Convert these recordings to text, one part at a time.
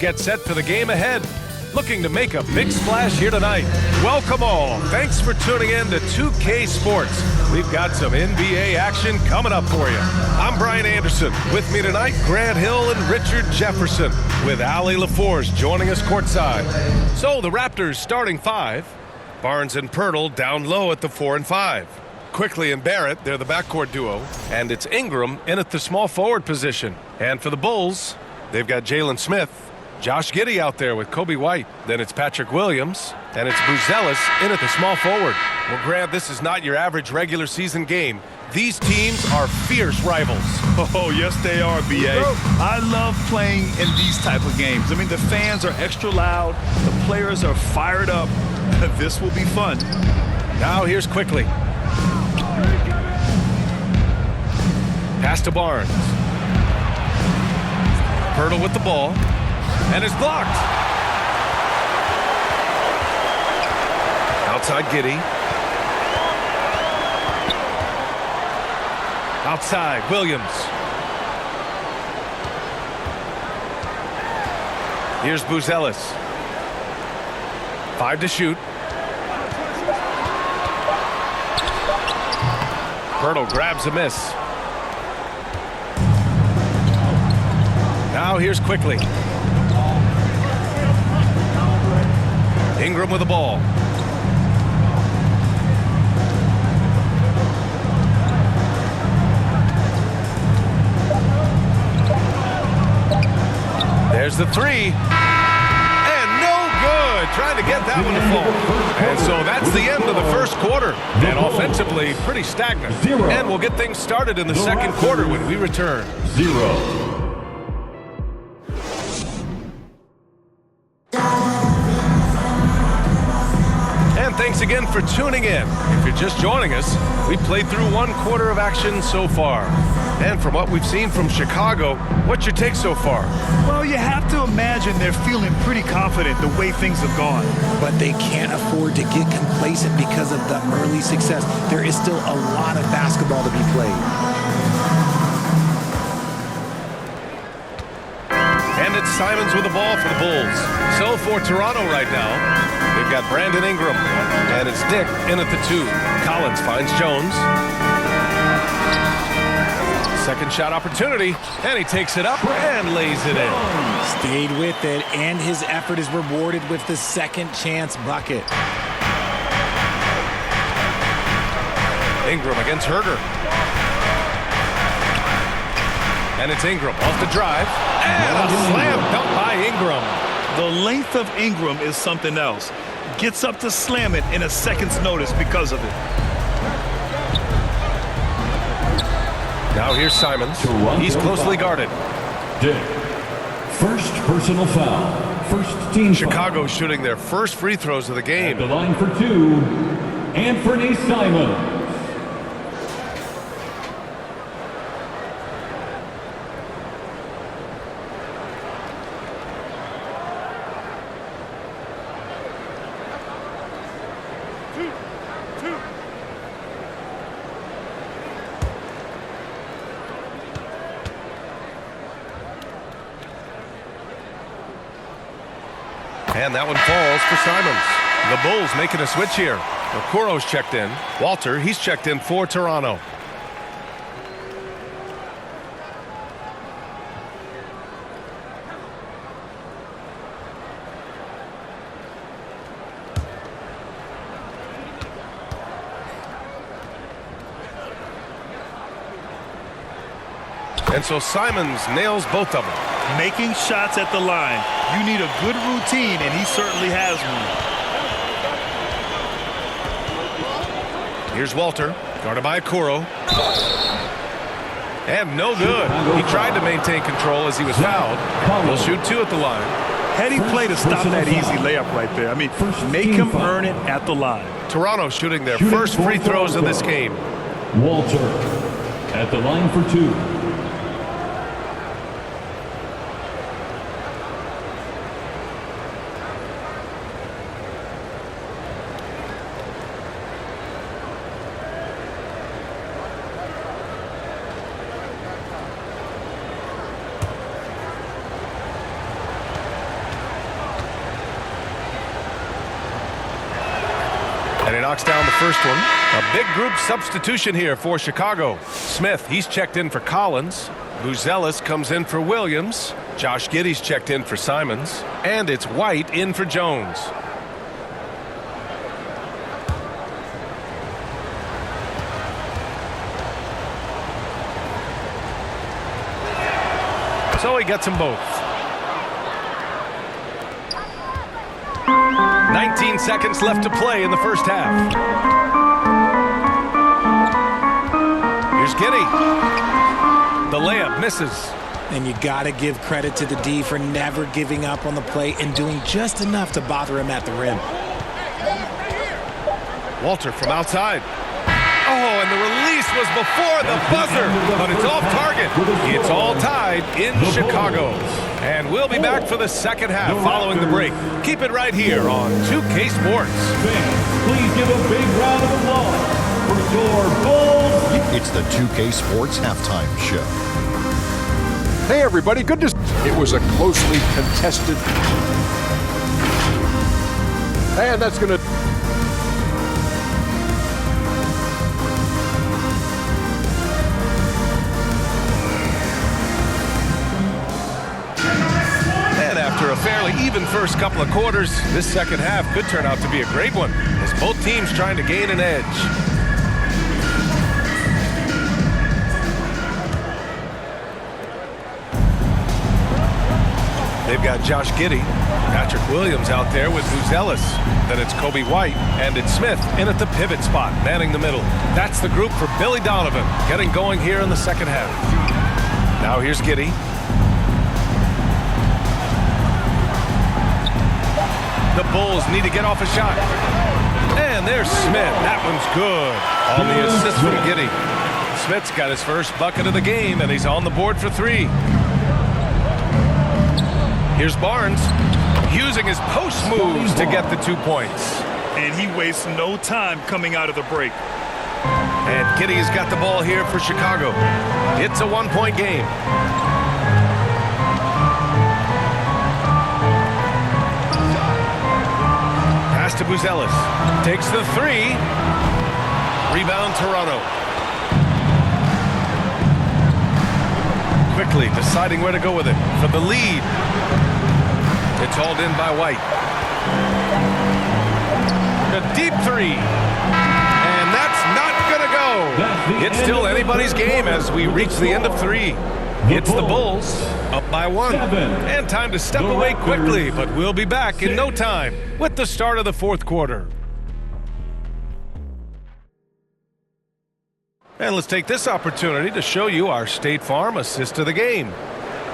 get set for the game ahead. Looking to make a big splash here tonight. Welcome all. Thanks for tuning in to 2K Sports. We've got some NBA action coming up for you. I'm Brian Anderson. With me tonight, Grant Hill and Richard Jefferson, with Allie LaForge joining us courtside. So the Raptors starting five. Barnes and Pirtle down low at the 4 and 5. Quickly and Barrett, they're the backcourt duo. And it's Ingram in at the small forward position. And for the Bulls, they've got Jalen Smith, Josh Giddey out there with Kobe White. Then it's Patrick Williams, and it's Buzelis in at the small forward. Well, Grant, this is not your average regular season game. These teams are fierce rivals. Oh, yes, they are, B.A. I love playing in these type of games. I mean, the fans are extra loud. The players are fired up. This will be fun. Now here's Quickly. Pass to Barnes. Pirtle with the ball. And it's blocked. Outside Giddey. Outside Williams. Here's Buzelis. 5 to shoot. Pirtle grabs a miss. Now here's Quickly. Ingram with the ball. There's the three. And no good. Trying to get that one to fall. And so that's the end of the first quarter. And offensively, pretty stagnant. And we'll get things started in the second quarter when we return. 0. Thanks again for tuning in. If you're just joining us, we played through one quarter of action so far. And from what we've seen from Chicago, what's your take so far? Well, you have to imagine they're feeling pretty confident the way things have gone. But they can't afford to get complacent because of the early success. There is still a lot of basketball to be played. And it's Simons with the ball for the Bulls. So for Toronto right now, they've got Brandon Ingram, and it's Dick in at the 2. Collins finds Jones. Second shot opportunity, and he takes it up and lays it in. Stayed with it, and his effort is rewarded with the second chance bucket. Ingram against Herder. And it's Ingram off the drive, and a slam dunk by Ingram. The length of Ingram is something else. Gets up to slam it in a second's notice because of it. Now here's Simons. He's closely guarded. Dick. First personal foul. First team Chicago foul. shooting their first free throws of the game. At the line for 2, Anthony Simons. And that one falls for Simons. The Bulls making a switch here. Okoro's checked in. Walter, he's checked in for Toronto. And so Simons nails both of them. Making shots at the line. You need a good routine, and he certainly has one. Here's Walter, guarded by Okoro. And no good. He tried to maintain control as he was fouled. He'll shoot 2 at the line. Heady play to stop that easy layup right there. I mean, make him earn it at the line. Toronto shooting their first free throws of this game. Walter at the line for 2. And he knocks down the first one. A big group substitution here for Chicago. Smith, he's checked in for Collins. Buzelis comes in for Williams. Josh Giddey's checked in for Simons. And it's White in for Jones. So he gets them both. 19 seconds left to play in the first half. Here's Giddey. The layup misses. And you got to give credit to the D for never giving up on the play and doing just enough to bother him at the rim. Walter from outside. Oh, and the release was before the buzzer, but it's off target. It's all tied in Chicago. And we'll be back for the second half following the break. Keep it right here on 2K Sports. Fans, please give a big round of applause for your Bulls. It's the 2K Sports Halftime Show. Hey everybody, good to see you. It was a closely contested. And that's going to... After a fairly even first couple of quarters, this second half could turn out to be a great one as both teams trying to gain an edge. They've got Josh Giddey, Patrick Williams out there with Buzelis. Then it's Kobe White, and it's Smith in at the pivot spot, manning the middle. That's the group for Billy Donovan, getting going here in the second half. Now here's Giddey. The Bulls need to get off a shot. And there's Smith. That one's good. On the assist from Giddey. Smith's got his first bucket of the game, and he's on the board for three. Here's Barnes, using his post moves to get the 2 points. And he wastes no time coming out of the break. And Giddey's got the ball here for Chicago. It's a one-point game. Pass to Buzelis. Takes the three. Rebound Toronto. Quickly deciding where to go with it for the lead. It's hauled in by White. A deep three. And that's not going to go. It's still anybody's game as we reach the end of three. It's the Bulls up by one. And time to step away quickly, but we'll be back in no time with the start of the fourth quarter. And let's take this opportunity to show you our State Farm assist of the game.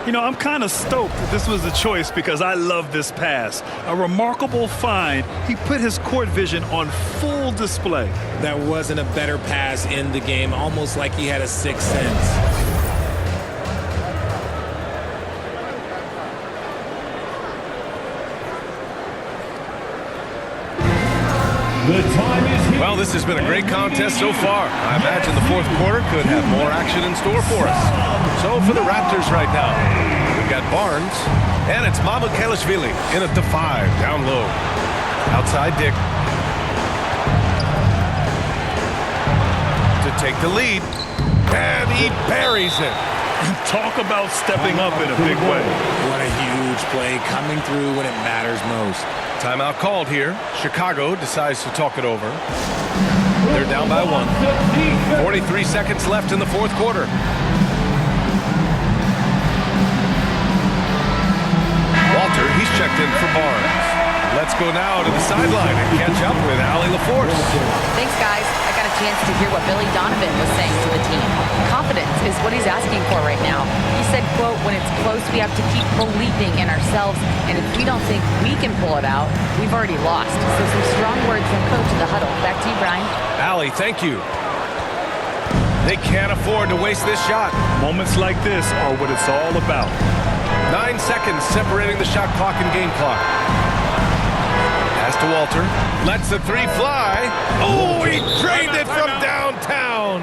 You know, I'm kind of stoked that this was a choice because I love this pass. A remarkable find. He put his court vision on full display. That wasn't a better pass in the game, almost like he had a sixth sense. Well, this has been a great contest so far. I imagine the fourth quarter could have more action in store for us. So for the Raptors right now, we've got Barnes, and it's Mamukelashvili in at the 5, down low. Outside Dick. To take the lead, and he buries it. Talk about stepping up in a big way. What a huge play coming through when it matters most. Timeout called here. Chicago decides to talk it over. They're down by one. 43 seconds left in the fourth quarter. Walter, he's checked in for Barnes. Let's go now to the sideline and catch up with Allie LaForce. Thanks, guys. I got a chance to hear what Billy Donovan was saying to the team. Confidence is what he's asking for right now. He said, quote, when it's close, we have to keep believing in ourselves, and if we don't think we can pull it out, we've already lost. So some strong words from coach in the huddle. Back to you, Brian. Allie, thank you. They can't afford to waste this shot. Moments like this are what it's all about. 9 seconds separating the shot clock and game clock. Pass to Walter. Lets the three fly. Oh, he drained it from downtown.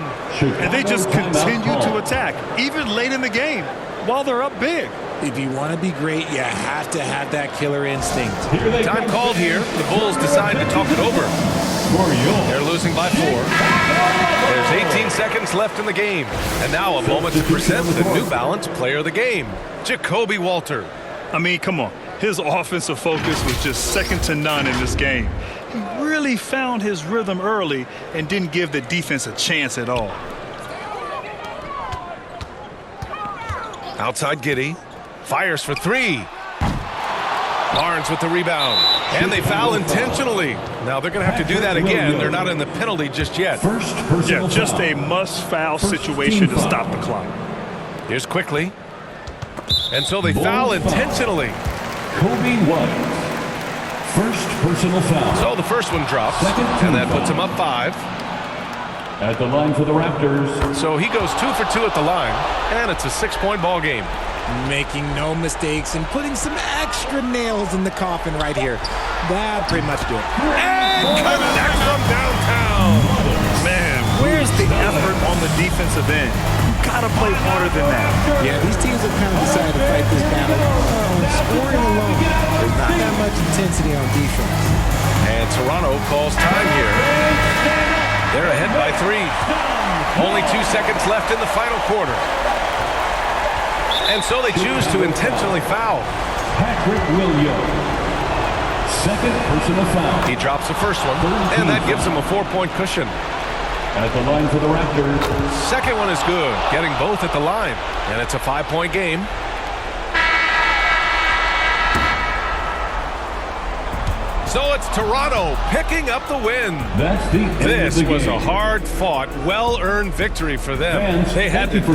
And they just continue to attack, even late in the game, while they're up big. If you want to be great, you have to have that killer instinct. Time called here. The Bulls decide to talk it over. for your They're losing by 4. There's 18 seconds left in the game. And now a moment to present the New Balance Player of the Game, Jacoby Walter. I mean, come on. His offensive focus was just second to none in this game. He really found his rhythm early and didn't give the defense a chance at all. Outside Giddey. Fires for 3. Barnes with the rebound. And they foul intentionally. Now they're going to have to do that again. They're not in the penalty just yet. Yeah, just a must-foul situation to stop the clock. Here's quickly. And so they foul intentionally. Kobe White. First personal foul. So the first one drops. And that puts him up 5. At the line for the Raptors. So he goes 2 for 2 at the line. And it's a 6-point ball game. Making no mistakes and putting some extra nails in the coffin right here. That pretty much do it. And connect from downtown. Man, where's the effort on the defensive end? You gotta play harder than that. Yeah, these teams have kind of decided to fight this battle on scoring alone. There's not that much intensity on defense. And Toronto calls time here. They're ahead by 3. Only 2 seconds left in the final quarter. And so they choose to intentionally foul. Patrick Williams. Second personal foul. He drops the first one, and that gives him a 4-point cushion. At the line for the Raptors. Second one is good, getting both at the line. And it's a 5-point game. So it's Toronto picking up the win. That's the end This of the was game. a hard-fought, well-earned victory for them. Fans, They had thank you to for